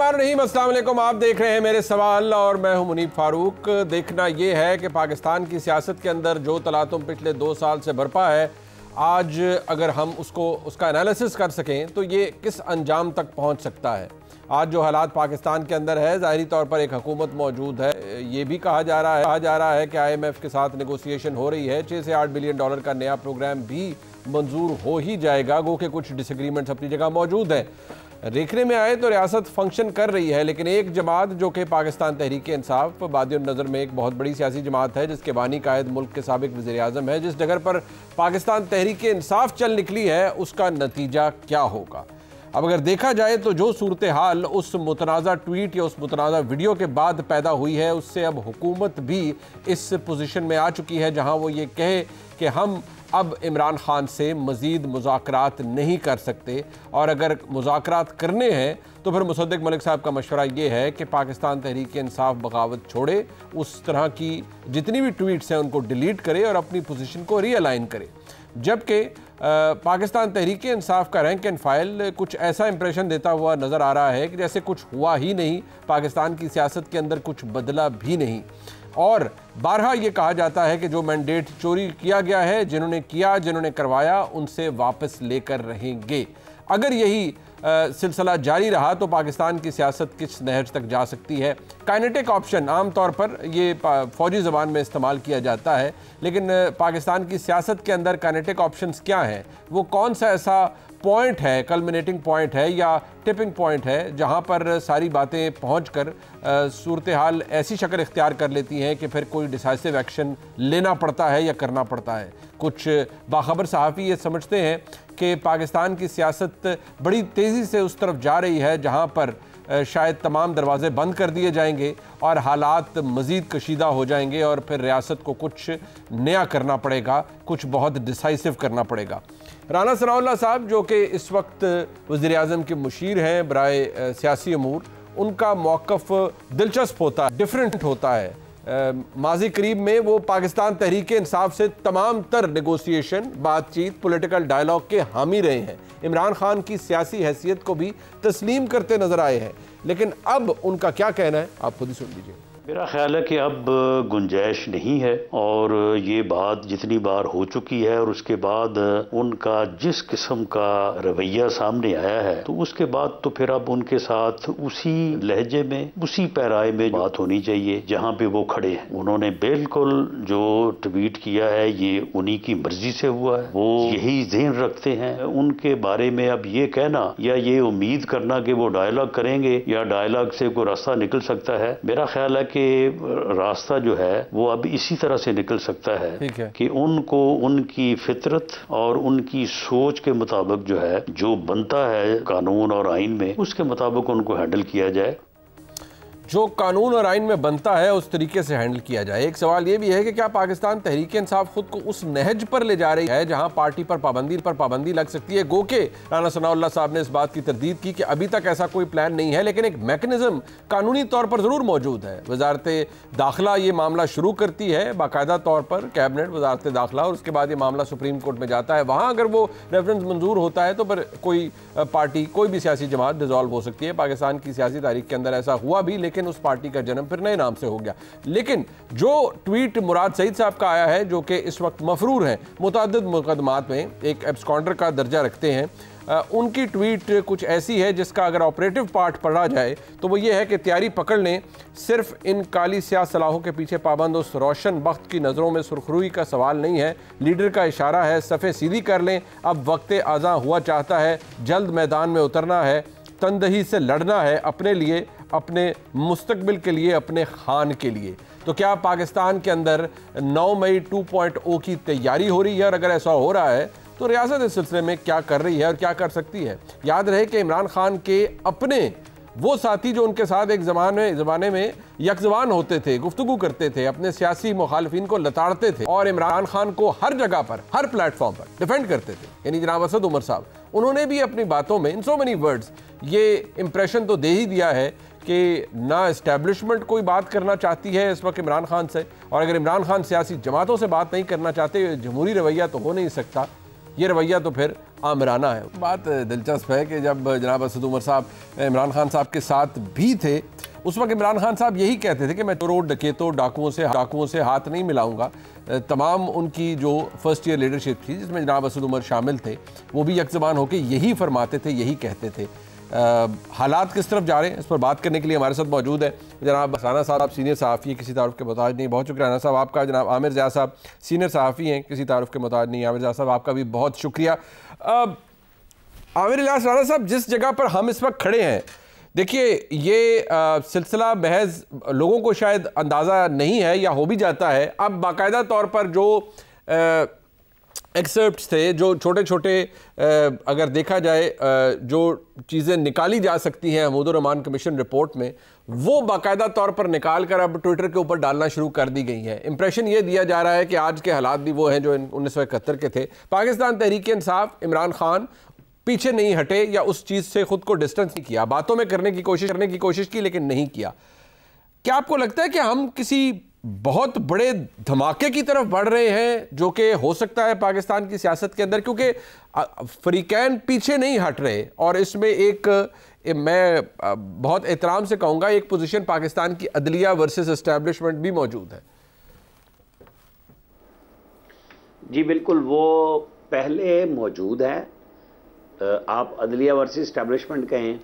बिस्मिल्लाहिर्रहमानिर्रहीम, अस्सलाम वालेकुम। आप देख रहे हैं मेरे सवाल और मैं हूं मुनीब फारूक। देखना यह है कि पाकिस्तान की सियासत के अंदर जो तलातुम पिछले 2 साल से बरपा है, आज अगर हम उसका एनालिसिस कर सकें तो ये किस अंजाम तक पहुंच सकता है। आज जो हालात पाकिस्तान के अंदर है, ज़ाहिरी तौर पर एक हुकूमत मौजूद है। ये भी कहा जा रहा है कि IMF के साथ नेगोशिएशन हो रही है। 6 से 8 बिलियन डॉलर का नया प्रोग्राम भी मंजूर हो ही जाएगा, गो के कुछ डिसएग्रीमेंट्स अपनी जगह मौजूद हैं। देखने में आए तो रियासत फंक्शन कर रही है, लेकिन एक जमात जो कि पाकिस्तान तहरीक इंसाफ बादियों नज़र में एक बहुत बड़ी सियासी जमात है, जिसके बानी कायद मुल्क के साबिक वज़ीर आज़म है, जिस जगह पर पाकिस्तान तहरीक इंसाफ चल निकली है, उसका नतीजा क्या होगा। अब अगर देखा जाए तो जो सूरत हाल उस मुतनाज़ा ट्वीट या उस मुतनाज़ा वीडियो के बाद पैदा हुई है, उससे अब हुकूमत भी इस पोजीशन में आ चुकी है जहां वो ये कहे कि हम अब इमरान खान से मज़ीद मुज़ाकरात नहीं कर सकते, और अगर मुज़ाकरात करने हैं तो फिर मुसद्दिक मलिक साहब का मशवरा ये है कि पाकिस्तान तहरीक इंसाफ बगावत छोड़े, उस तरह की जितनी भी ट्वीट्स हैं उनको डिलीट करे और अपनी पोजीशन को रीअलाइन करे। जबकि पाकिस्तान तहरीक इंसाफ का रैंक एंड फाइल कुछ ऐसा इंप्रेशन देता हुआ नज़र आ रहा है कि जैसे कुछ हुआ ही नहीं, पाकिस्तान की सियासत के अंदर कुछ बदला भी नहीं। और बारहा ये कहा जाता है कि जो मैंडेट चोरी किया गया है, जिन्होंने करवाया, उनसे वापस लेकर रहेंगे। अगर यही सिलसिला जारी रहा तो पाकिस्तान की सियासत किस नहज तक जा सकती है। काइनेटिक ऑप्शन आम तौर पर ये फ़ौजी ज़बान में इस्तेमाल किया जाता है, लेकिन पाकिस्तान की सियासत के अंदर काइनेटिक ऑप्शंस क्या हैं, वो कौन सा ऐसा पॉइंट है, कल्मिनेटिंग पॉइंट है या टिपिंग पॉइंट है, जहां पर सारी बातें पहुंचकर सूरत हाल ऐसी शक्ल इख्तियार कर लेती हैं कि फिर कोई डिसाइसिव एक्शन लेना पड़ता है या करना पड़ता है। कुछ बाखबर सहाफ़ी ये समझते हैं कि पाकिस्तान की सियासत बड़ी तेज़ी से उस तरफ जा रही है जहां पर शायद तमाम दरवाज़े बंद कर दिए जाएंगे और हालात मज़ीद कशीदा हो जाएंगे और फिर रियासत को कुछ नया करना पड़ेगा, कुछ बहुत डिसाइसिव करना पड़ेगा। राना सनाउल्लाह साहब जो कि इस वक्त वज़ीर आज़म के मुशीर हैं बराए सियासी अमूर, उनका मौक़िफ़ दिलचस्प होता है, डिफरेंट होता है। माजी करीब में वो पाकिस्तान तहरीक इंसाफ से तमाम तर नेगोशिएशन, बातचीत, पॉलिटिकल डायलॉग के हामी रहे हैं। इमरान खान की सियासी हैसियत को भी तस्लीम करते नजर आए हैं, लेकिन अब उनका क्या कहना है आप खुद ही सुन लीजिए। मेरा ख्याल है कि अब गुंजाइश नहीं है, और ये बात जितनी बार हो चुकी है और उसके बाद उनका जिस किस्म का रवैया सामने आया है, तो उसके बाद तो फिर अब उनके साथ उसी लहजे में, उसी पैराए में बात होनी चाहिए जहां पे वो खड़े हैं। उन्होंने बिल्कुल जो ट्वीट किया है ये उन्हीं की मर्जी से हुआ है, वो यही ज़हन रखते हैं। उनके बारे में अब ये कहना या ये उम्मीद करना कि वो डायलॉग करेंगे या डायलॉग से कोई रास्ता निकल सकता है, मेरा ख्याल है कि रास्ता जो है वो अब इसी तरह से निकल सकता है कि उनको उनकी फितरत और उनकी सोच के मुताबिक जो है, जो बनता है कानून और आइन में, उसके मुताबिक उनको हैंडल किया जाए। जो कानून और आइन में बनता है उस तरीके से हैंडल किया जाए। एक सवाल ये भी है कि क्या पाकिस्तान तहरीक इंसाफ खुद को उस नहज पर ले जा रही है जहां पार्टी पर पाबंदी लग सकती है। गो के राना सनाउल्लाह साहब ने इस बात की तरदीद की कि अभी तक ऐसा कोई प्लान नहीं है, लेकिन एक मैकेनिज्म कानूनी तौर पर ज़रूर मौजूद है। वजारत दाखिला ये मामला शुरू करती है बाकायदा तौर पर, कैबिनेट वजारत दाखिला, और उसके बाद ये मामला सुप्रीम कोर्ट में जाता है। वहाँ अगर वो रेफरेंस मंजूर होता है तो फिर कोई पार्टी, कोई भी सियासी जमात डिसॉल्व हो सकती है। पाकिस्तान की सियासी तारीख के अंदर ऐसा हुआ भी, लेकिन उस पार्टी का जन्म फिर नए नाम से हो गया। लेकिन जो ट्वीट मुराद सईद साहब का आया है, जो कि इस वक्त मफरूर हैं, मुतअद्दिद मुकदमात में एक एब्सकॉन्डर का दर्जा रखते हैं, उनकी ट्वीट कुछ ऐसी है जिसका अगर ऑपरेटिव पार्ट पढ़ा जाए तो वो ये है कि तैयारी पकड़ लें, सिर्फ इन काली स्याह सलाहों के पीछे पाबंद उस रोशन बख्त की नज़रों में सुरखरुई का सवाल नहीं है। लीडर का इशारा है, सफ़े सीधी कर लें, अब वक्त आज़ा हुआ चाहता है, जल्द मैदान में उतरना है, तनदही से लड़ना है, अपने लिए, अपने मुस्तकबिल के लिए, अपने खान के लिए। तो क्या पाकिस्तान के अंदर 9 मई 2.0 की तैयारी हो रही है? और अगर ऐसा हो रहा है तो रियासत इस सिलसिले में क्या कर रही है और क्या कर सकती है? याद रहे कि इमरान खान के अपने वो साथी जो उनके साथ एक ज़माने में यकजबान होते थे, गुफ्तगू करते थे, अपने सियासी मुखालिफिन को लताड़ते थे और इमरान खान को हर जगह पर, हर प्लेटफॉर्म पर डिफेंड करते थे, यानी जनाब असद उमर साहब, उन्होंने भी अपनी बातों में इन सो मेनी वर्ड्स ये इंप्रेशन तो दे ही दिया है कि ना इस्टेब्लिशमेंट कोई बात करना चाहती है इस वक्त इमरान खान से, और अगर इमरान खान सियासी जमातों से बात नहीं करना चाहते, जमहूरी रवैया तो हो नहीं सकता। ये रवैया तो फिर आमिराना है। बात दिलचस्प है कि जब जनाब असद उमर साहब इमरान खान साहब के साथ भी थे, उस वक्त इमरान खान साहब यही कहते थे कि मैं चोरों डकैतों डाकुओं से हाथ नहीं मिलाऊंगा। तमाम उनकी जो फर्स्ट ईयर लीडरशिप थी जिसमें जनाब असद उमर शामिल थे, वो भी यकज़बान होकर यही फरमाते थे, यही कहते थे। हालात किस तरफ जा रहे हैं, इस पर बात करने के लिए हमारे साथ मौजूद है जनाब राना साहब, सीनियर सहाफ़ी, किसी तारुफ के मोहताज नहीं। बहुत शुक्रिया राना साहब आपका। जनाब आमिर ज़िया साहब, सीनियर सहाफ़ी हैं, किसी तारुफ के मोहताज नहीं। आमिर ज़िया साहब आपका भी बहुत शुक्रिया। आमिर इलियास राना साहब, जिस जगह पर हम इस वक्त खड़े हैं, देखिए ये सिलसिला बहस लोगों को शायद अंदाज़ा नहीं है या हो भी जाता है। अब बाकायदा तौर पर जो एक्सर्प्ट्स थे, जो छोटे छोटे अगर देखा जाए जो चीज़ें निकाली जा सकती हैं महमूद रहमान कमीशन रिपोर्ट में, वो बाकायदा तौर पर निकाल कर अब ट्विटर के ऊपर डालना शुरू कर दी गई है। इंप्रेशन ये दिया जा रहा है कि आज के हालात भी वो हैं जो 1971 के थे। पाकिस्तान तहरीक इंसाफ, इमरान खान पीछे नहीं हटे या उस चीज़ से खुद को डिस्टेंस नहीं किया, बातों में करने की कोशिश की लेकिन नहीं किया। क्या आपको लगता है कि हम किसी बहुत बड़े धमाके की तरफ बढ़ रहे हैं जो कि हो सकता है पाकिस्तान की सियासत के अंदर, क्योंकि फरीकैन पीछे नहीं हट रहे और इसमें एक मैं बहुत एहतराम से कहूँगा एक पोजीशन पाकिस्तान की अदलिया वर्सेस एस्टैब्लिशमेंट भी मौजूद है? जी बिल्कुल, वो पहले मौजूद है। आप अदलिया वर्सेस एस्टैब्लिशमेंट कहें,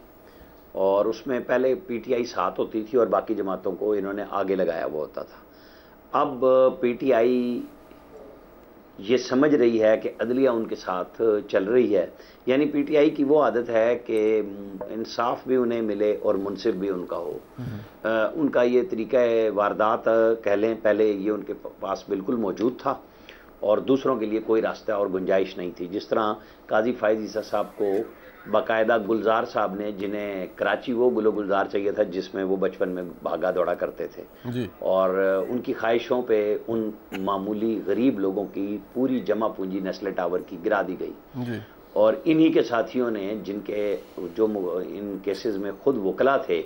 और उसमें पहले पीटीआई साथ होती थी और बाकी जमातों को इन्होंने आगे लगाया हुआ होता था। अब पीटीआई ये समझ रही है कि अदलिया उनके साथ चल रही है, यानी पीटीआई की वो आदत है कि इंसाफ भी उन्हें मिले और मुनसिफ भी उनका हो। उनका ये तरीका वारदात कह लें, पहले ये उनके पास बिल्कुल मौजूद था और दूसरों के लिए कोई रास्ता और गुंजाइश नहीं थी। जिस तरह काजी फायज ईसा साहब को बाकायदा गुलजार साहब ने, जिन्हें कराची वो गुलजार चाहिए था जिसमें वो बचपन में भागा दौड़ा करते थे जी। और उनकी ख्वाहिशों पे उन मामूली गरीब लोगों की पूरी जमा पूंजी नेस्ले टावर की गिरा दी गई जी। और इन्हीं के साथियों ने, जिनके जो इन केसेस में खुद वकला थे,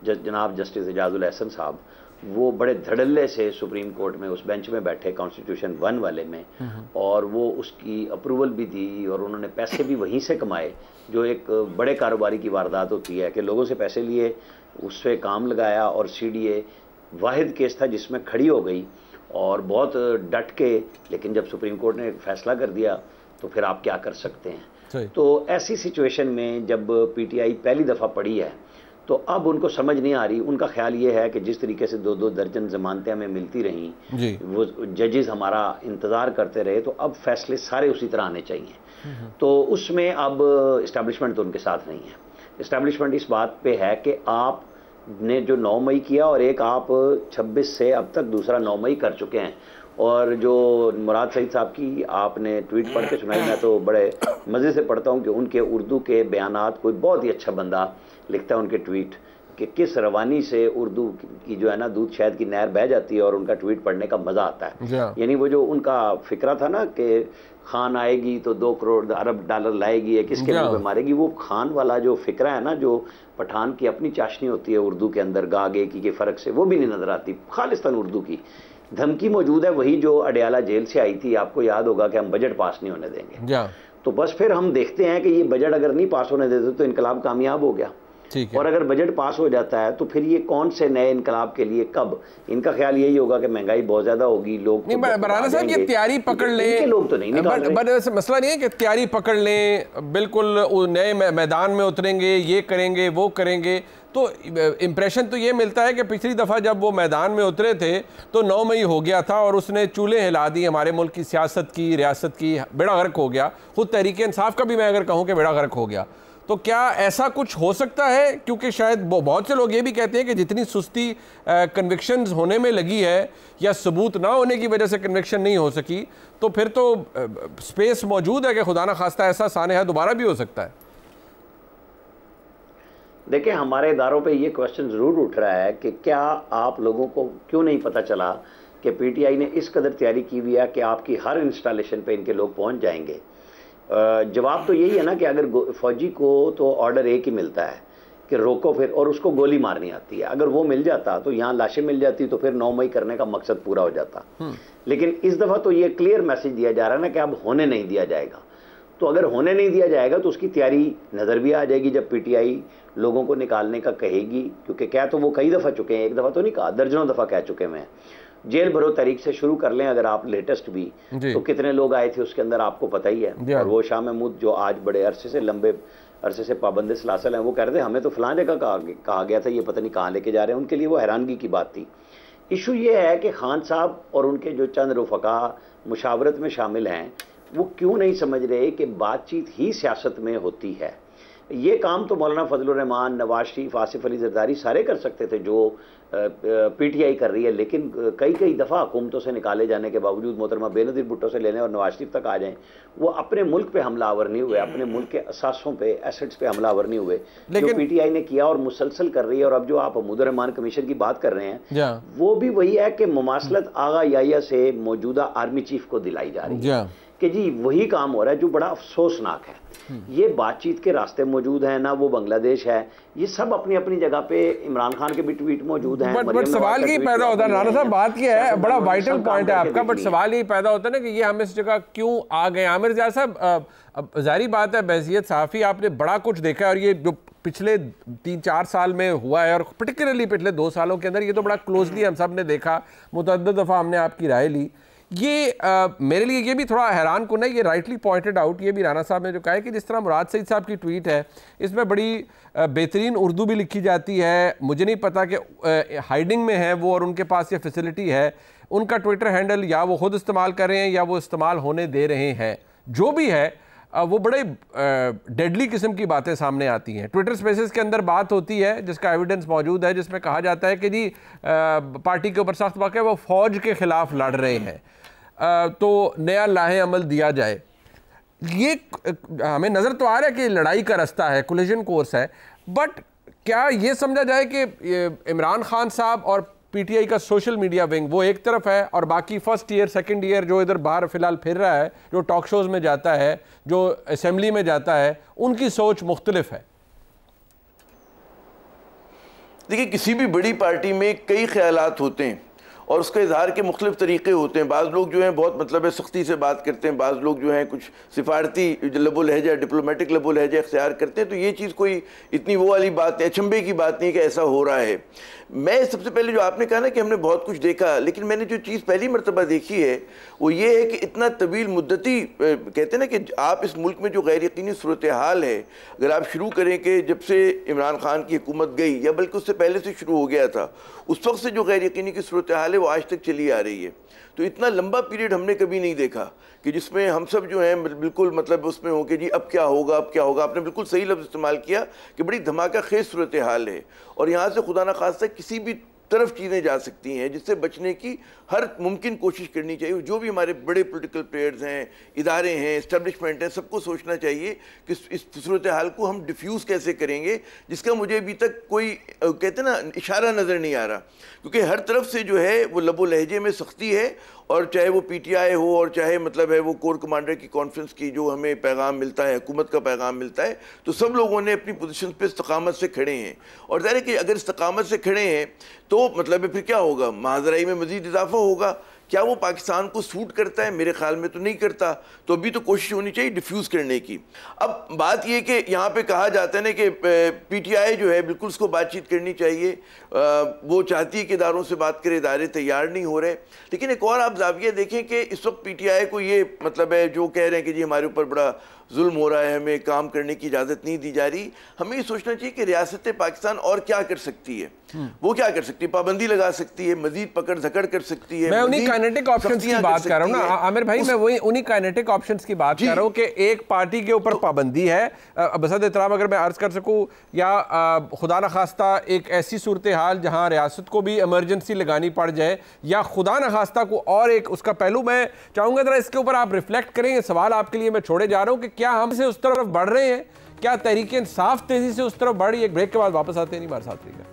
जनाब जस्टिस एजाजुल एहसन साहब, वो बड़े धड़ल्ले से सुप्रीम कोर्ट में उस बेंच में बैठे कॉन्स्टिट्यूशन 1 वाले में, और वो उसकी अप्रूवल भी दी और उन्होंने पैसे भी वहीं से कमाए, जो एक बड़े कारोबारी की वारदात होती है कि लोगों से पैसे लिए, उससे काम लगाया और सीडीए वाहिद केस था जिसमें खड़ी हो गई और बहुत डट के, लेकिन जब सुप्रीम कोर्ट ने फैसला कर दिया तो फिर आप क्या कर सकते हैं। तो ऐसी सिचुएशन में जब पीटीआई पहली दफ़ा पड़ी है तो अब उनको समझ नहीं आ रही। उनका ख्याल ये है कि जिस तरीके से 2-2 दर्जन जमानतें हमें मिलती रहीं, वो जजेस हमारा इंतज़ार करते रहे, तो अब फैसले सारे उसी तरह आने चाहिए। तो उसमें अब इस्टेब्लिशमेंट तो उनके साथ नहीं है। इस्टेब्लिशमेंट इस बात पे है कि आप ने जो 9 मई किया और एक आप 26 से अब तक दूसरा 9 मई कर चुके हैं, और जो मुराद सईद साहब की आपने ट्वीट पढ़ के सुनाई, मैं तो बड़े मज़े से पढ़ता हूँ कि उनके उर्दू के बयानात, कोई बहुत ही अच्छा बंदा लिखता है उनके ट्वीट कि किस रवानी से उर्दू की जो है ना दूध शहद की नहर बह जाती है और उनका ट्वीट पढ़ने का मज़ा आता है। यानी वो जो उनका फिक्रा था ना कि खान आएगी तो 2 करोड़ अरब डॉलर लाएगी या किसके मुंह पे मारेगी, वो खान वाला जो फिक्रा है ना, जो पठान की अपनी चाशनी होती है उर्दू के अंदर गागे की के फ़र्क से, वो भी नहीं नज़र आती। खालिस्तान उर्दू की धमकी मौजूद है, वही जो अडयाला जेल से आई थी। आपको याद होगा कि हम बजट पास नहीं होने देंगे, तो बस फिर हम देखते हैं कि ये बजट अगर नहीं पास होने देते तो इनकलाब कामयाब हो गया, और अगर बजट पास हो जाता है तो फिर ये कौन से नए इनकलाब के लिए कब, इनका ख्याल यही होगा कि महंगाई बहुत ज्यादा होगी, लोग राना साहब ये तैयारी पकड़ लें, लोग तो नहीं निकाल रहे। मसला नहीं है कि तैयारी पकड़ लें, बिल्कुल नए मैदान में उतरेंगे, ये करेंगे वो करेंगे, तो इम्प्रेशन तो ये मिलता है कि पिछली दफ़ा जब वो मैदान में उतरे थे तो 9 मई हो गया था और उसने चूल्हे हिला दी हमारे मुल्क की सियासत की, रियासत की, बेड़ा गर्क हो गया। खुद तहरीक इंसाफ का भी मैं अगर कहूँ कि बेड़ा गर्क हो गया, तो क्या ऐसा कुछ हो सकता है? क्योंकि शायद बहुत से लोग ये भी कहते हैं कि जितनी सुस्ती कन्विक्शंस होने में लगी है या सबूत ना होने की वजह से कन्विक्शन नहीं हो सकी, तो फिर तो स्पेस मौजूद है कि खुदा ना खास्ता ऐसा सानेहा दोबारा भी हो सकता है। देखिए, हमारे इदारों पे ये क्वेश्चन ज़रूर उठ रहा है कि क्या आप लोगों को क्यों नहीं पता चला कि पीटीआई ने इस कदर तैयारी की हुई है कि आपकी हर इंस्टॉलेशन पे इनके लोग पहुंच जाएंगे। जवाब तो यही है ना कि अगर फौजी को तो ऑर्डर एक ही मिलता है कि रोको फिर, और उसको गोली मारनी आती है। अगर वो मिल जाता तो यहाँ लाशें मिल जाती तो फिर 9 मई करने का मकसद पूरा हो जाता। लेकिन इस दफ़ा तो ये क्लियर मैसेज दिया जा रहा है ना कि अब होने नहीं दिया जाएगा। तो अगर होने नहीं दिया जाएगा तो उसकी तैयारी नज़र भी आ जाएगी जब पीटीआई लोगों को निकालने का कहेगी, क्योंकि क्या तो वो कई दफ़ा चुके हैं, एक दफ़ा तो नहीं कहा, दर्जनों दफ़ा कह चुके हैं। जेल भरो तारीख से शुरू कर लें अगर आप लेटेस्ट भी, तो कितने लोग आए थे उसके अंदर आपको पता ही है। और वो शाह महमूद जो आज बड़े अरसे से लंबे अरसे से पाबंद सलासल हैं, वो कह रहे थे हमें तो फलां जगह कहा गया था, ये पता नहीं कहाँ लेके जा रहे हैं। उनके लिए वो हैरानगी की बात थी। इशू ये है कि खान साहब और उनके जो चंद रुफका मुशावरत में शामिल हैं वो क्यों नहीं समझ रहे कि बातचीत ही सियासत में होती है। ये काम तो मौलाना फजलुर रहमान, नवाज शरीफ, आसिफ अली जरदारी सारे कर सकते थे जो पीटीआई कर रही है, लेकिन कई दफ़ा हुकूमतों से निकाले जाने के बावजूद मोहतरमा बेनज़ीर भुट्टो से लेने और नवाज शरीफ तक आ जाएं, वो अपने मुल्क पे हमलावर नहीं हुए, अपने मुल्क के असासों पे, एसेट्स पे हमलावर नहीं हुए, जो पीटीआई ने किया और मुसलसल कर रही है। और अब जो आप महमूद रहमान कमीशन की बात कर रहे हैं वो भी वही है कि मुमासलत आगा याया से मौजूदा आर्मी चीफ को दिलाई जा रही है कि जी वही काम हो रहा है जो बड़ा अफसोसनाक है। ये बातचीत के रास्ते मौजूद हैं ना, वो बांग्लादेश है, ये सब अपनी अपनी जगह पे इमरान खान के भी ट्वीट मौजूद हैं। बट सवाल ये पैदा होता है राणा साहब, बात ये है, बड़ा वाइटल पॉइंट है आपका, बट सवाल ये पैदा होता है ना कि ये हम इस जगह क्यों आ गए। आमिर ज़िया साहब, जाहिर बात है बहसियत सहाफ़ी आपने बड़ा कुछ देखा है और ये जो पिछले 3-4 साल में हुआ है और पर्टिकुलरली पिछले 2 सालों के अंदर ये तो बड़ा क्लोजली हम सब ने देखा, मुतअद्दिद दफ़ा हमने आपकी राय ली। ये मेरे लिए ये भी थोड़ा हैरान कुन है, ये राइटली पॉइंटेड आउट, ये भी राना साहब ने जो कहा है कि जिस तरह मुराद सईद साहब की ट्वीट है इसमें बड़ी बेहतरीन उर्दू भी लिखी जाती है। मुझे नहीं पता कि हाइडिंग में है वो और उनके पास ये फैसिलिटी है, उनका ट्विटर हैंडल या वो खुद इस्तेमाल कर रहे हैं या वो इस्तेमाल होने दे रहे हैं, जो भी है वो बड़े डेडली किस्म की बातें सामने आती हैं। ट्विटर स्पेसेस के अंदर बात होती है जिसका एविडेंस मौजूद है, जिसमें कहा जाता है कि जी पार्टी के ऊपर सख्त वाक़ है, वो फ़ौज के ख़िलाफ़ लड़ रहे हैं, तो नया लाहे अमल दिया जाए। ये हमें नज़र तो आ रहा है कि लड़ाई का रास्ता है, कोलिजन कोर्स है, बट क्या ये समझा जाए कि इमरान खान साहब और पीटीआई का सोशल मीडिया विंग वो एक तरफ है और बाकी फर्स्ट ईयर सेकंड ईयर जो इधर बाहर फिलहाल फिर रहा है, जो टॉक शोज़ में जाता है, जो असेंबली में जाता है, उनकी सोच मुख्तलिफ है? देखिए, किसी भी बड़ी पार्टी में कई ख्यालात होते हैं और उसका इजहार के मुख्तलिफ तरीक़े होते हैं। बाज़ लोग जो हैं बहुत मतलब है सख्ती से बात करते हैं, बाज़ लोग जो हैं कुछ सिफारती लबो लहजा, डिप्लोमेटिक लबो लहजा इख्तियार करते हैं। तो ये चीज़ कोई इतनी वो वाली बात है, अचंभे की बात नहीं कि ऐसा हो रहा है। मैं सबसे पहले जो आपने कहा ना कि हमने बहुत कुछ देखा, लेकिन मैंने जो चीज़ पहली मरतबा देखी है वो ये है कि इतना तवील मुद्दती कहते हैं ना कि आप इस मुल्क में जो गैर यकीनी सूरत हाल है, अगर आप शुरू करें कि जब से इमरान खान की हुकूमत गई या बल्कि उससे पहले से शुरू हो गया था, उस वक्त से जो गैर यकीनी की सूरत हाल है वो आज तक चली आ रही है। तो इतना लंबा पीरियड हमने कभी नहीं देखा कि जिसमें हम सब जो हैं बिल्कुल मतलब उसमें हो कि जी अब क्या होगा, अब क्या होगा। आपने बिल्कुल सही लफ्ज़ इस्तेमाल किया कि बड़ी धमाका खेज सूरत हाल है और यहाँ से खुदा न खास्ता किसी भी तरफ चीज़ें जा सकती हैं, जिससे बचने की हर मुमकिन कोशिश करनी चाहिए। जो भी हमारे बड़े पॉलिटिकल प्लेयर्स हैं, इदारे हैं, इस्टेब्लिशमेंट हैं, सबको सोचना चाहिए कि इस सूरत हाल को हम डिफ्यूज़ कैसे करेंगे, जिसका मुझे अभी तक कोई कहते ना इशारा नज़र नहीं आ रहा। क्योंकि हर तरफ से जो है वो लबो लहजे में सख्ती है, और चाहे वो पीटीआई हो और चाहे मतलब है वो कोर कमांडर की कॉन्फ्रेंस की जो हमें पैगाम मिलता है, हुकूमत का पैगाम मिलता है, तो सब लोगों ने अपनी पोजीशन पे इस्तकामत से खड़े हैं। और ज़ाहिर है कि अगर इस्तकामत से खड़े हैं तो मतलब फिर क्या होगा, महाजराई में मज़ीद इजाफा होगा। क्या वो पाकिस्तान को सूट करता है? मेरे ख्याल में तो नहीं करता। तो अभी तो कोशिश होनी चाहिए डिफ्यूज़ करने की। अब बात ये कि यहाँ पे कहा जाता है ना कि पीटीआई जो है बिल्कुल उसको बातचीत करनी चाहिए, वो चाहती है कि इदारों से बात करे, इदारे तैयार नहीं हो रहे। लेकिन एक और आप ज़ाविया देखें कि इस वक्त पीटीआई को ये मतलब है जो कह रहे हैं कि जी हमारे ऊपर बड़ा जुल्म हो रहा है, हमें काम करने की इजाज़त नहीं दी जा रही। हमें ये सोचना चाहिए कि रियासत पाकिस्तान और क्या कर सकती है। वो क्या कर सकती है? पाबंदी लगा सकती है, मजीद पकड़ धकड़ कर सकती है। मैं उन्हीं काइनेटिक ऑप्शंस की बात कर रहा हूँ ना आमिर भाई, मैं वही उन्हीं काइनेटिक ऑप्शंस की बात कर रहा हूँ कि एक पार्टी के ऊपर पाबंदी है, बसद एहतराम अगर मैं अर्ज कर सकूँ, या खुदा न खास्ता एक ऐसी सूरत हाल जहाँ रियासत को भी इमरजेंसी लगानी पड़ जाए, या खुदा न खास्ता को और एक उसका पहलू मैं चाहूँगा ज़रा इसके ऊपर आप रिफ्लेक्ट करें। ये सवाल आपके लिए मैं छोड़े जा रहा हूँ कि क्या हम से उस तरफ बढ़ रहे हैं, क्या तहरीक इंसाफ तेजी से उस तरफ बढ़ रही है? एक ब्रेक के बाद वापस आते हैं, नहीं हमारे साथ रहिएगा।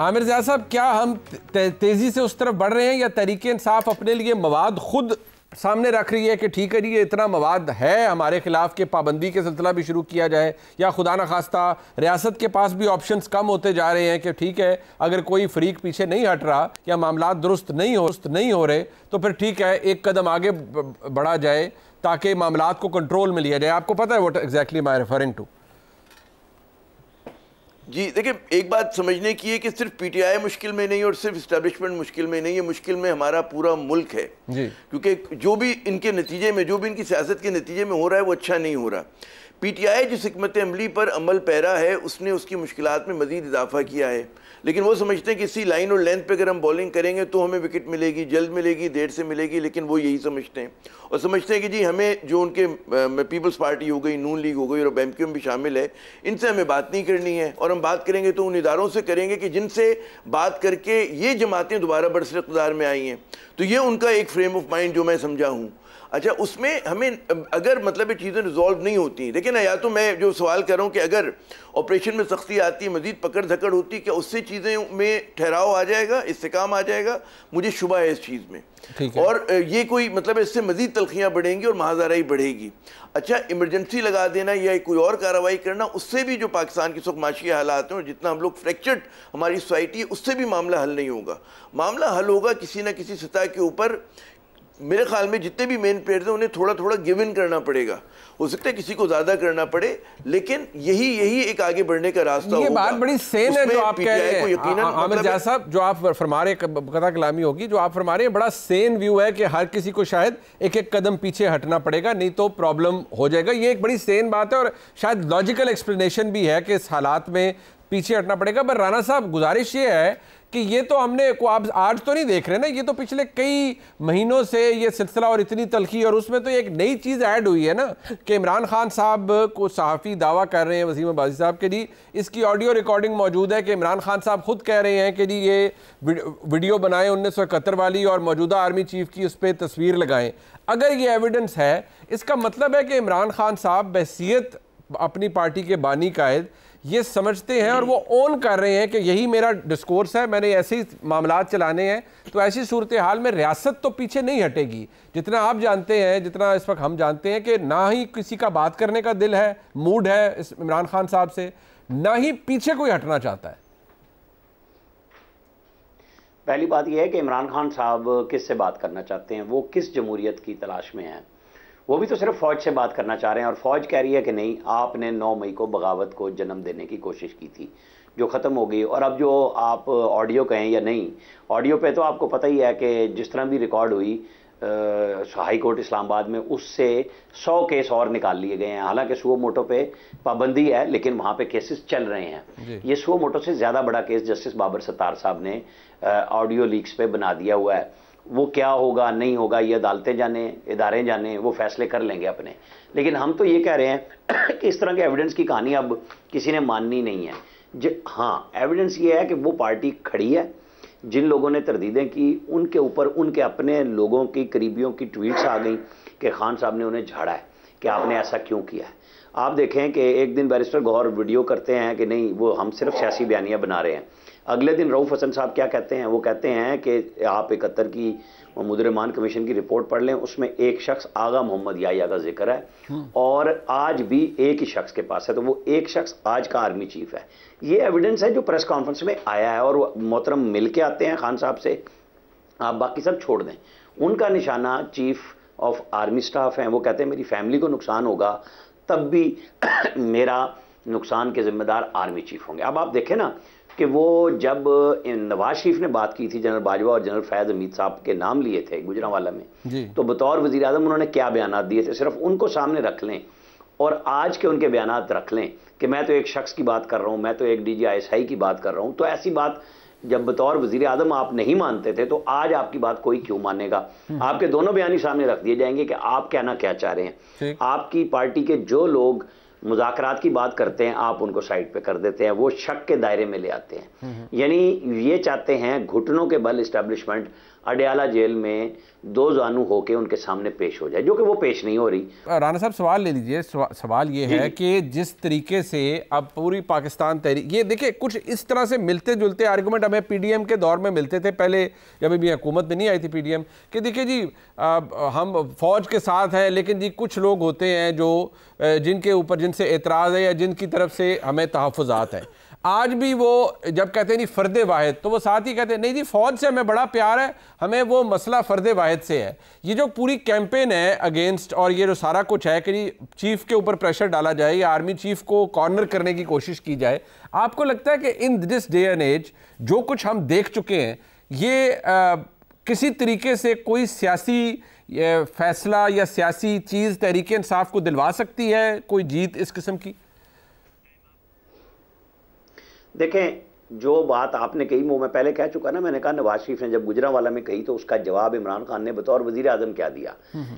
आमिर ज़िया साहब, क्या हम तेजी से उस तरफ बढ़ रहे हैं या तहरीक इंसाफ अपने लिए मवाद खुद सामने रख रही है कि ठीक है जी ये इतना मवाद है हमारे खिलाफ के पाबंदी के सिलसिला भी शुरू किया जाए, या खुदा न खास्ता रियासत के पास भी ऑप्शंस कम होते जा रहे हैं कि ठीक है अगर कोई फरीक पीछे नहीं हट रहा या मामला दुरुस्त नहीं हो रहे तो फिर ठीक है एक कदम आगे बढ़ा जाए ताकि मामला को कंट्रोल में लिया जाए। आपको पता है what exactly I am referring to? जी देखिए, एक बात समझने की है कि सिर्फ पीटीआई मुश्किल में नहीं और सिर्फ इस्टेब्लिशमेंट मुश्किल में नहीं है, मुश्किल में हमारा पूरा मुल्क है जी। क्योंकि जो भी इनके नतीजे में, जो भी इनकी सियासत के नतीजे में हो रहा है वो अच्छा नहीं हो रहा। पीटीआई जिस हिकमत अमली पर अमल पैरा है उसने उसकी मुश्किलात में मज़ीद इजाफा किया है, लेकिन वो समझते हैं कि इसी लाइन और लेंथ पे अगर हम बॉलिंग करेंगे तो हमें विकेट मिलेगी, जल्द मिलेगी, देर से मिलेगी, लेकिन वो यही समझते हैं और समझते हैं कि जी हमें जो उनके पीपल्स पार्टी हो गई, नून लीग हो गई और एमक्यूएम भी शामिल है, इनसे हमें बात नहीं करनी है और हम बात करेंगे तो उन इदारों से करेंगे कि जिनसे बात करके ये जमातें दोबारा बरसर इक़्तिदार में आई हैं। तो ये उनका एक फ्रेम ऑफ माइंड जो मैं समझा हूँ। अच्छा, उसमें हमें अगर मतलब ये चीज़ें रिजॉल्व नहीं होती, देखिए ना, या तो मैं जो सवाल कर रहा हूँ कि अगर ऑपरेशन में सख्ती आती है, मजीद पकड़ धकड़ होती, क्या उससे चीज़ें में ठहराव आ जाएगा, इस्तेकाम आ जाएगा? मुझे शुबा है इस चीज़ में। और ये कोई मतलब इससे मजीद तलखियाँ बढ़ेंगी और महाजाराई बढ़ेगी। अच्छा, इमरजेंसी लगा देना या कोई और कार्रवाई करना, उससे भी जो पाकिस्तान की सुख माशी हालात हैं और जितना हम लोग फ्रैक्चर्ड हमारी सोसाइटी है, उससे भी मामला हल नहीं होगा। मामला हल होगा किसी न किसी सतह के ऊपर। मेरे ख्याल में जितने भी मेन प्लेयर्स हैं उन्हें थोड़ा थोड़ा गिव इन करना पड़ेगा। हो सकता है किसी को ज्यादा करना पड़े, लेकिन यही एक आगे बढ़ने का रास्ता होगा। ये बात बड़ी सेम है जो आप कह रहे हैं आमिर जाज़ साहब, जो आप फरमा रहे हैं, कथा कलामी होगी, जो आप फरमा रहे हैं बड़ा सेम व्यू है कि हर किसी को शायद एक एक कदम पीछे हटना पड़ेगा, नहीं तो प्रॉब्लम हो जाएगा। ये एक बड़ी सेम बात है और शायद लॉजिकल एक्सप्लेनेशन भी है कि इस हालात में पीछे हटना पड़ेगा। पर राना साहब, गुजारिश ये है कि ये तो हमने को आप आज तो नहीं देख रहे ना, ये तो पिछले कई महीनों से ये सिलसिला और इतनी तलखी, और उसमें तो एक नई चीज़ ऐड हुई है ना कि इमरान खान साहब को सहाफ़ी दावा कर रहे हैं, वसीम अब्बासी साहब के जी, इसकी ऑडियो रिकॉर्डिंग मौजूद है कि इमरान खान साहब खुद कह रहे हैं कि जी ये वीडियो बनाएं 1971 वाली और मौजूदा आर्मी चीफ की उस पर तस्वीर लगाएं। अगर ये एविडेंस है, इसका मतलब है कि इमरान खान साहब बहसीयत अपनी पार्टी के बानी कायद ये समझते हैं और वो ओन कर रहे हैं कि यही मेरा डिस्कोर्स है, मैंने ऐसे ही मामलात चलाने हैं। तो ऐसी सूरत हाल में रियासत तो पीछे नहीं हटेगी। जितना आप जानते हैं, जितना इस वक्त हम जानते हैं कि ना ही किसी का बात करने का दिल है, मूड है इस इमरान खान साहब से, ना ही पीछे कोई हटना चाहता है। पहली बात यह है कि इमरान खान साहब किससे बात करना चाहते हैं, वो किस जमहूरियत की तलाश में हैं। वो भी तो सिर्फ फ़ौज से बात करना चाह रहे हैं और फ़ौज कह रही है कि नहीं, आपने 9 मई को बगावत को जन्म देने की कोशिश की थी जो ख़त्म हो गई। और अब जो आप ऑडियो कहें या नहीं, ऑडियो पे तो आपको पता ही है कि जिस तरह भी रिकॉर्ड हुई हाई कोर्ट इस्लामाबाद में, उससे 100 केस और निकाल लिए गए हैं। हालांकि सुओ मोटो पे पाबंदी है, लेकिन वहाँ पे केसेस चल रहे हैं। ये सुओ मोटो से ज़्यादा बड़ा केस जस्टिस बाबर सत्तार साहब ने ऑडियो लीक्स पे बना दिया हुआ है। वो क्या होगा नहीं होगा ये अदालतें जाने, इदारे जाने, वो फैसले कर लेंगे अपने। लेकिन हम तो ये कह रहे हैं कि इस तरह के एविडेंस की कहानी अब किसी ने माननी नहीं है। हाँ, एविडेंस ये है कि वो पार्टी खड़ी है, जिन लोगों ने तरदीदें की उनके ऊपर उनके अपने लोगों की, करीबियों की ट्वीट्स आ गई कि खान साहब ने उन्हें झाड़ा है कि आपने ऐसा क्यों किया है। आप देखें कि एक दिन बैरिस्टर गौहर वीडियो करते हैं कि नहीं, वो हम सिर्फ सियासी बयानियाँ बना रहे हैं। अगले दिन रऊफ हसन साहब क्या कहते हैं, वो कहते हैं कि आप 71 की मुजरिमान कमीशन की रिपोर्ट पढ़ लें, उसमें एक शख्स आगा मोहम्मद याया का जिक्र है और आज भी एक ही शख्स के पास है, तो वो एक शख्स आज का आर्मी चीफ है। ये एविडेंस है जो प्रेस कॉन्फ्रेंस में आया है और मोहतरम मिल के आते हैं खान साहब से, आप बाकी सब छोड़ दें। उनका निशाना चीफ ऑफ आर्मी स्टाफ हैं। वो कहते हैं मेरी फैमिली को नुकसान होगा तब भी मेरा नुकसान के जिम्मेदार आर्मी चीफ होंगे। अब आप देखें ना कि वो जब नवाज शरीफ ने बात की थी जनरल बाजवा और जनरल फैज हमीद साहब के नाम लिए थे गुजरांवाला में, तो बतौर वजीर आज़म उन्होंने क्या बयान दिए थे, सिर्फ उनको सामने रख लें और आज के उनके बयान रख लें कि मैं तो एक शख्स की बात कर रहा हूं, मैं तो एक DGI की बात कर रहा हूं। तो ऐसी बात जब बतौर वजीर आज़म आप नहीं मानते थे, तो आज आपकी बात कोई क्यों मानेगा। आपके दोनों बयान ही सामने रख दिए जाएंगे कि आप कहना क्या चाह रहे हैं। आपकी पार्टी के जो लोग मुज़ाकरात की बात करते हैं, आप उनको साइड पे कर देते हैं, वो शक के दायरे में ले आते हैं। यानी ये चाहते हैं घुटनों के बल इस्टेब्लिशमेंट अडयाला जेल में दो जानू होके उनके सामने पेश हो जाए, जो कि वो पेश नहीं हो रही। राना साहब सवाल ले लीजिए। सवाल ये है कि जिस तरीके से अब पूरी पाकिस्तान तहरीक, ये देखिए कुछ इस तरह से मिलते जुलते आर्गूमेंट हमें पीडीएम के दौर में मिलते थे पहले, जब भी हुकूमत में नहीं आई थी पीडीएम, कि देखिए जी हम फौज के साथ हैं, लेकिन जी कुछ लोग होते हैं जो जिनके ऊपर जिनसे एतराज़ है या जिनकी तरफ से हमें तहफ़्फ़ुज़ात हैं। आज भी वो जब कहते हैं नहीं फ़र्द वाहिद, तो वो साथ ही कहते हैं नहीं जी फ़ौज से हमें बड़ा प्यार है, हमें वो मसला फ़र्द वाहिद से है। ये जो पूरी कैंपेन है अगेंस्ट, और ये जो सारा कुछ है कि जी चीफ़ के ऊपर प्रेशर डाला जाए या आर्मी चीफ़ को कॉर्नर करने की कोशिश की जाए, आपको लगता है कि in this day and age जो कुछ हम देख चुके हैं ये किसी तरीके से कोई सियासी फैसला या सियासी चीज़ तहरीक इंसाफ को दिलवा सकती है, कोई जीत इस किस्म की? देखें, जो बात आपने कही वो मैं पहले कह चुका ना, मैंने कहा नवाज शरीफ ने जब गुजरांवाला में कही तो उसका जवाब इमरान खान ने बतौर वजीर आजम क्या दिया।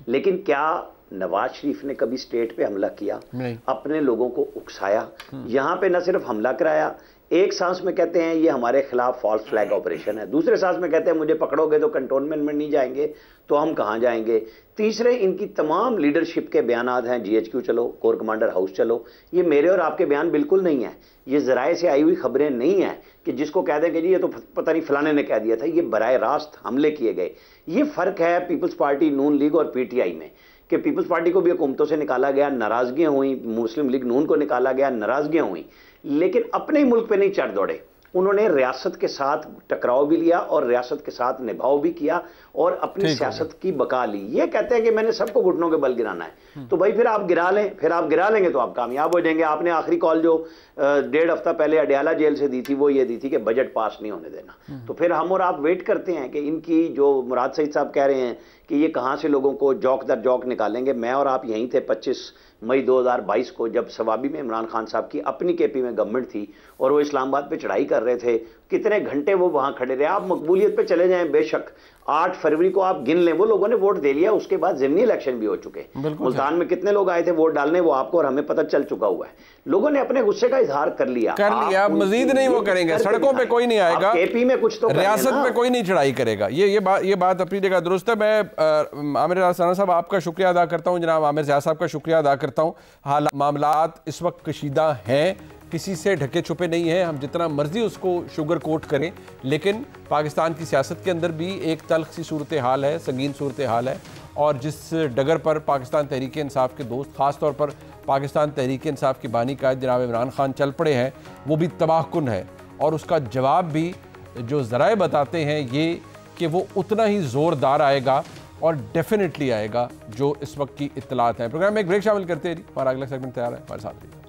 लेकिन क्या नवाज शरीफ ने कभी स्टेट पे हमला किया, अपने लोगों को उकसाया? यहां पे न सिर्फ हमला कराया, एक सांस में कहते हैं ये हमारे खिलाफ फॉल्स फ्लैग ऑपरेशन है, दूसरे सांस में कहते हैं मुझे पकड़ोगे तो कंटोनमेंट में नहीं जाएंगे तो हम कहां जाएंगे। तीसरे, इनकी तमाम लीडरशिप के बयानात हैं, जीएचक्यू चलो, कोर कमांडर हाउस चलो, ये मेरे और आपके बयान बिल्कुल नहीं है, ये ज़राए से आई हुई खबरें नहीं है कि जिसको कह दें कि जी ये तो पता नहीं फलाने ने कह दिया था, ये बराए रास्त हमले किए गए। ये फ़र्क है पीपल्स पार्टी, नून लीग और पीटीआई में, कि पीपल्स पार्टी को भी हुकूमतों से निकाला गया, नाराज़गियाँ हुई, मुस्लिम लीग नून को निकाला गया, नाराज़गियाँ हुई, लेकिन अपने ही मुल्क पे नहीं चढ़ दौड़े। उन्होंने रियासत के साथ टकराव भी लिया और रियासत के साथ निभाव भी किया और अपनी सियासत की बका ली। ये कहते हैं कि मैंने सबको घुटनों के बल गिराना है, तो भाई फिर आप गिरा लें, फिर आप गिरा लेंगे तो आप कामयाब हो जाएंगे। आपने आखिरी कॉल जो 1.5 हफ्ता पहले अडयाला जेल से दी थी वो ये दी थी कि बजट पास नहीं होने देना। तो फिर हम और आप वेट करते हैं कि इनकी जो मुराद सईद साहब कह रहे हैं कि ये कहां से लोगों को जौक दर जौक निकालेंगे। मैं और आप यहीं थे 25 मई 2022 को, जब सवाबी में इमरान खान साहब की अपनी केपी में गवर्नमेंट थी और वो इस्लामाबाद पे चढ़ाई कर रहे थे। कितने घंटे वो वहां खड़े रहे। आप मकबूलियत पे चले जाएं, बेशक 8 फरवरी को आप गिन लें, वो लोगों ने वोट दे लिया, उसके बाद ज़िमनी इलेक्शन भी हो चुके। मुल्तान में कितने लोग आए थे वोट डालने, वो आपको और हमें पता चल चुका हुआ है। लोगों ने अपने गुस्से का इजहार कर लिया, मजीद नहीं वो करेंगे, सड़कों पे कोई नहीं आएगा, केपी में कुछ तो रियासत में कोई नहीं चढ़ाई करेगा। ये बात अपनी जगह दुरुस्त है। मैं आमिर राना साहब आपका शुक्रिया अदा करता हूँ, जनाब आमिर ज़िया साहब का शुक्रिया अदा करता हूँ। हालात मामलात इस वक्त कशीदा हैं, किसी से ढके छुपे नहीं है, हम जितना मर्जी उसको शुगर कोट करें, लेकिन पाकिस्तान की सियासत के अंदर भी एक तल्ख सी सूरत हाल है, संगीन सूरत हाल है। और जिस डगर पर पाकिस्तान तहरीक इंसाफ के दोस्त, ख़ास तौर पर पाकिस्तान तहरीक इंसाफ की बानी कायद जनाब इमरान खान चल पड़े हैं, वो भी तबाहकुन है। और उसका जवाब भी जो ज़राए बताते हैं ये कि वो उतना ही ज़ोरदार आएगा और डेफिनेटली आएगा जो इस वक्त की इत्तलात हैं। प्रोग्राम में एक ब्रेक शामिल करते हैं, हमारा अगला सेगमेंट तैयार है, हमारे साथ रहिए।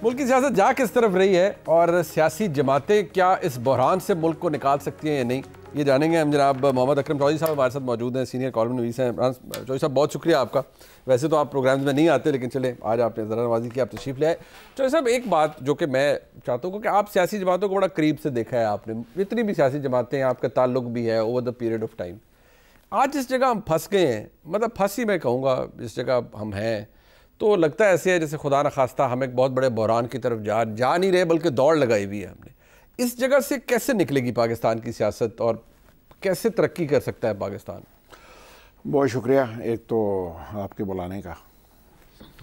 मुल्क की सियासत जा किस तरफ रही है और सियासी जमातें क्या इस बहरान से मुल्क को निकाल सकती हैं या नहीं, ये जानेंगे हम। जनाब मोहम्मद अकरम चौधरी साहब हमारे साथ मौजूद हैं, सीनियर कॉलम नवीस हैं। चौधरी साहब बहुत शुक्रिया आपका, वैसे तो आप प्रोग्राम्स में नहीं आते, लेकिन चले आज आपने ज़रा नवाजी की, आप तशरीफ़ ले आए। चौधरी साहब एक बात जो कि मैं चाहता हूँ कि आप सियासी जमातों को बड़ा करीब से देखा है आपने, जितनी भी सियासी जमातें हैं आपका ताल्लुक भी है over the period of time. आज जिस जगह हम फंस गए हैं, मतलब फंस ही मैं कहूँगा, जिस जगह हम हैं, तो लगता है ऐसे है जैसे खुदा न खास्ता हम एक बहुत बड़े बहरान की तरफ जा नहीं रहे, बल्कि दौड़ लगाई हुई है हमने। इस जगह से कैसे निकलेगी पाकिस्तान की सियासत और कैसे तरक्की कर सकता है पाकिस्तान? बहुत शुक्रिया एक तो आपके बुलाने का,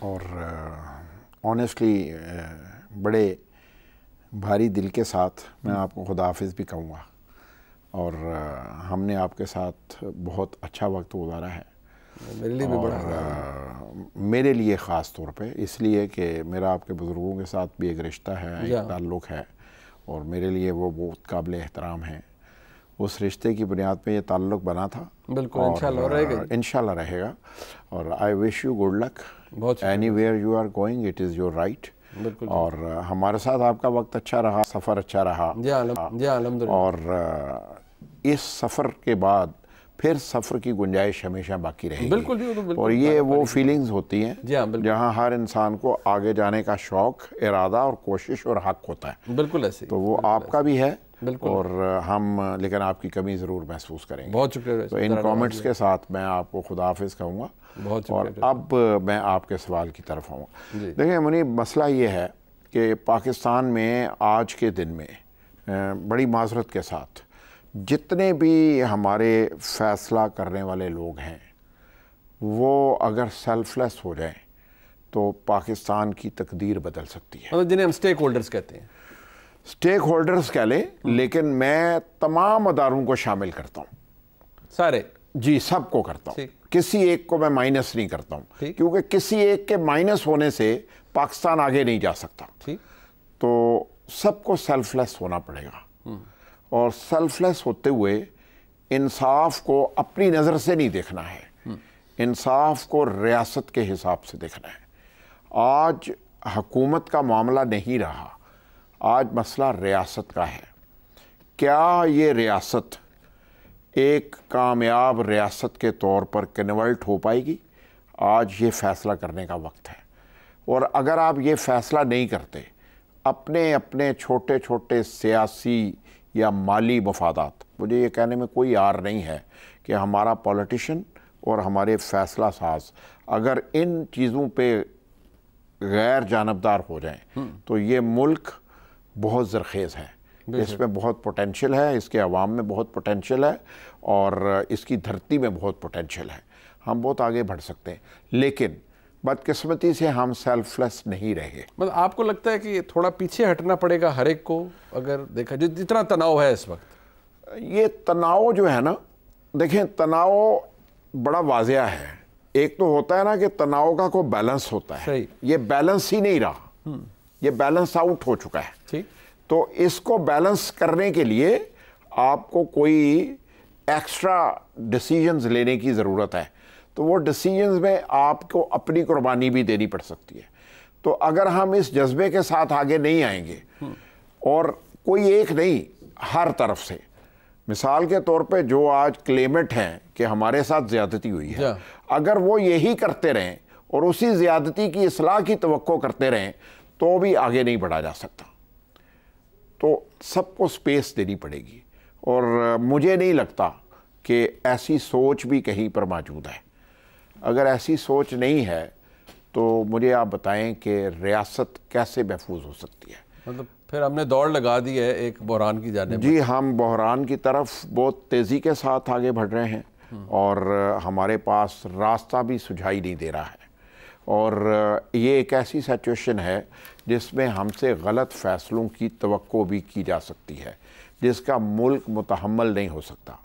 और ऑनेस्टली बड़े भारी दिल के साथ मैं आपको खुदा हाफिज़ भी कहूँगा। और हमने आपके साथ बहुत अच्छा वक्त गुजारा है, मेरे लिए भी बड़ा, मेरे लिए ख़ास तौर पे इसलिए कि मेरा आपके बुज़ुर्गों के साथ भी एक रिश्ता है, एक ताल्लुक़ है, और मेरे लिए वो बहुत काबिल एहतराम है। उस रिश्ते की बुनियाद पे ये ताल्लुक़ बना था, बिल्कुल इंशाल्लाह रहेगा। और I wish you good luck, anywhere you are going, it is your right. और हमारे साथ आपका वक्त अच्छा रहा, सफ़र अच्छा रहा, और इस सफ़र के बाद फिर सफ़र की गुंजाइश हमेशा बाकी रहेगी। बिल्कुल। और ये वो फीलिंग्स होती हैं जहाँ हर इंसान को आगे जाने का शौक़, इरादा और कोशिश और हक़ होता है। बिल्कुल ऐसे, तो वो आपका भी है, और हम लेकिन आपकी कमी ज़रूर महसूस करेंगे। बहुत शुक्रिया। तो इन कमेंट्स के साथ मैं आपको खुदा हाफिज़ कहूँगा, और अब मैं आपके सवाल की तरफ आऊँगा। देखिए मुनीब, मसला ये है कि पाकिस्तान में आज के दिन में बड़ी माजरत के साथ, जितने भी हमारे फ़ैसला करने वाले लोग हैं वो अगर सेल्फलेस हो जाएं तो पाकिस्तान की तकदीर बदल सकती है। मतलब जिन्हें हम स्टेक होल्डर्स कहते हैं। स्टेक होल्डर्स कह लें, लेकिन मैं तमाम अदारों को शामिल करता हूँ, सारे जी, सबको करता हूँ, किसी एक को मैं माइनस नहीं करता हूँ, क्योंकि किसी एक के माइनस होने से पाकिस्तान आगे नहीं जा सकता। तो सबको सेल्फलेस होना पड़ेगा और सेल्फलेस होते हुए इंसाफ को अपनी नज़र से नहीं देखना है, इंसाफ को रियासत के हिसाब से देखना है। आज हुकूमत का मामला नहीं रहा, आज मसला रियासत का है। क्या ये रियासत एक कामयाब रियासत के तौर पर कन्वर्ट हो पाएगी? आज ये फ़ैसला करने का वक्त है। और अगर आप ये फ़ैसला नहीं करते, अपने अपने छोटे छोटे सियासी या माली मफादात, मुझे ये कहने में कोई आर नहीं है कि हमारा पॉलिटिशियन और हमारे फ़ैसला साज अगर इन चीज़ों पे गैर जानबदार हो जाएं तो ये मुल्क बहुत ज़रखेज़ है, इसमें बहुत पोटेंशियल है, इसके अवाम में बहुत पोटेंशियल है और इसकी धरती में बहुत पोटेंशियल है। हम बहुत आगे बढ़ सकते हैं, लेकिन बदकिस्मती से हम सेल्फलेस नहीं रहे। मतलब आपको लगता है कि थोड़ा पीछे हटना पड़ेगा हर एक को? अगर देखा जितना तनाव है इस वक्त, ये तनाव जो है ना, देखें तनाव बड़ा वाज़िया है। एक तो होता है ना कि तनाव का कोई बैलेंस होता है, ये बैलेंस ही नहीं रहा, ये बैलेंस आउट हो चुका है। ठीक, तो इसको बैलेंस करने के लिए आपको कोई एक्स्ट्रा डिसीजंस लेने की ज़रूरत है, तो वो डिसीजंस में आपको अपनी कुर्बानी भी देनी पड़ सकती है। तो अगर हम इस जज्बे के साथ आगे नहीं आएंगे और कोई एक नहीं, हर तरफ से, मिसाल के तौर पे जो आज क्लेमेंट हैं कि हमारे साथ ज़्यादती हुई है, अगर वो यही करते रहें और उसी ज़्यादती की इस्लाह की तवक्को करते रहें तो भी आगे नहीं बढ़ा जा सकता। तो सबको स्पेस देनी पड़ेगी और मुझे नहीं लगता कि ऐसी सोच भी कहीं पर मौजूद है। अगर ऐसी सोच नहीं है तो मुझे आप बताएं कि रियासत कैसे महफूज हो सकती है। मतलब फिर हमने दौड़ लगा दी है एक बहरान की जाने। जी, हम बहरान की तरफ बहुत तेज़ी के साथ आगे बढ़ रहे हैं और हमारे पास रास्ता भी सुझाई नहीं दे रहा है और ये एक ऐसी सिचुएशन है जिसमें हमसे गलत फ़ैसलों की तवक्को भी की जा सकती है, जिसका मुल्क मुतहम्मल नहीं हो सकता।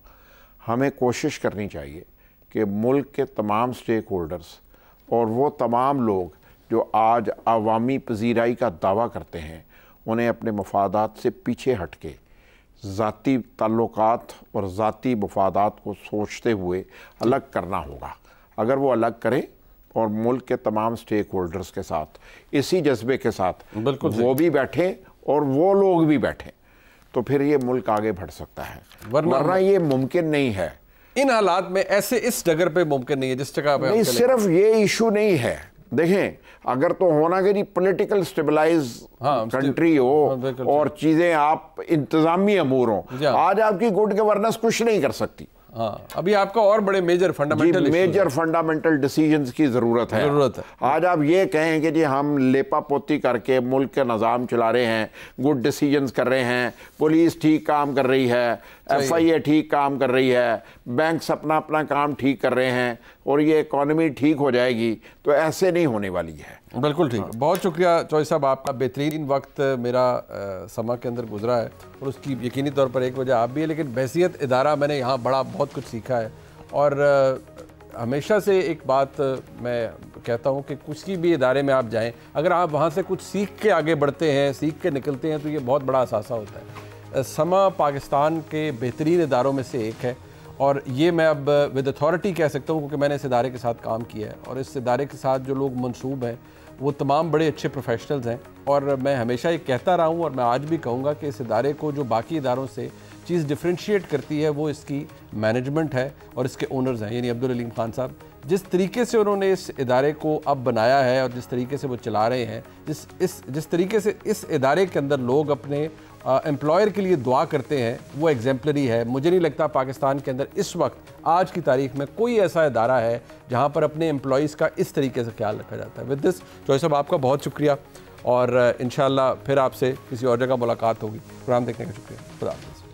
हमें कोशिश करनी चाहिए कि मुल्क के तमाम स्टेक होल्डर्स और वो तमाम लोग जो आज अवामी पजीराई का दावा करते हैं, उन्हें अपने मफादात से पीछे हट के ज़ाती ताल्लुकात और ज़ाती मफादात को सोचते हुए अलग करना होगा। अगर वो अलग करें और मुल्क के तमाम स्टेक होल्डर्स के साथ इसी जज्बे के साथ वो भी बैठें और वो लोग भी बैठें, तो फिर ये मुल्क आगे बढ़ सकता है, वरना ये मुमकिन नहीं है। इन हालात में ऐसे इस जगह पे मुमकिन नहीं है जिस जगह पे नहीं, सिर्फ ये इशू नहीं है। देखें, अगर तो होना कि पॉलिटिकल स्टेबलाइज कंट्री हो और चीज़ें आप इंतजामी अमूर हों, आज आपकी गुड गवर्नेंस कुछ नहीं कर सकती। हाँ, अभी आपका और बड़े मेजर फंडामेंटल डिसीजंस की ज़रूरत है। आज आप ये कहें कि जी हम लेपा पोती करके मुल्क का निज़ाम चला रहे हैं, गुड डिसीजंस कर रहे हैं, पुलिस ठीक काम कर रही है, FIA ठीक काम कर रही है, बैंक्स अपना अपना काम ठीक कर रहे हैं और ये इकॉनमी ठीक हो जाएगी, तो ऐसे नहीं होने वाली है। बिल्कुल ठीक। बहुत शुक्रिया चौधरी साहब, आपका बेहतरीन वक्त मेरा समा के अंदर गुजरा है और उसकी यकीनी तौर पर एक वजह आप भी है, लेकिन बहसियत इदारा मैंने यहाँ बहुत कुछ सीखा है। और हमेशा से एक बात मैं कहता हूँ कि किसी भी इदारे में आप जाएं, अगर आप वहाँ से कुछ सीख के आगे बढ़ते हैं, सीख के निकलते हैं, तो ये बहुत बड़ा असासा होता है। समा पाकिस्तान के बेहतरीन इदारों में से एक है और ये मैं अब विद अथॉरिटी कह सकता हूँ क्योंकि मैंने इस इदारे के साथ काम किया है और इस इदारे के साथ जो लोग मंसूब हैं वो तमाम बड़े अच्छे प्रोफेशनल्स हैं। और मैं हमेशा ये कहता रहा हूँ और मैं आज भी कहूँगा कि इस इदारे को जो बाकी इदारों से चीज़ डिफ्रेंशिएट करती है वो इसकी मैनेजमेंट है और इसके ओनर्स हैं, यानी अब्दुल अलीम खान साहब। जिस तरीके से उन्होंने इस इदारे को अब बनाया है और जिस तरीके से वो चला रहे हैं, जिस तरीके से इस इदारे के अंदर लोग अपने एम्प्लॉयर के लिए दुआ करते हैं, वो एग्जाम्पलरी है। मुझे नहीं लगता पाकिस्तान के अंदर इस वक्त आज की तारीख में कोई ऐसा इदारा है जहाँ पर अपने एम्प्लॉयज़ का इस तरीके से ख्याल रखा जाता है। विद दिस चौधरी साहब, आपका बहुत शुक्रिया और इंशाल्लाह फिर आपसे किसी और जगह मुलाकात होगी। प्रोग्राम देखने का शुक्रिया। खुदा हाफ़िज़।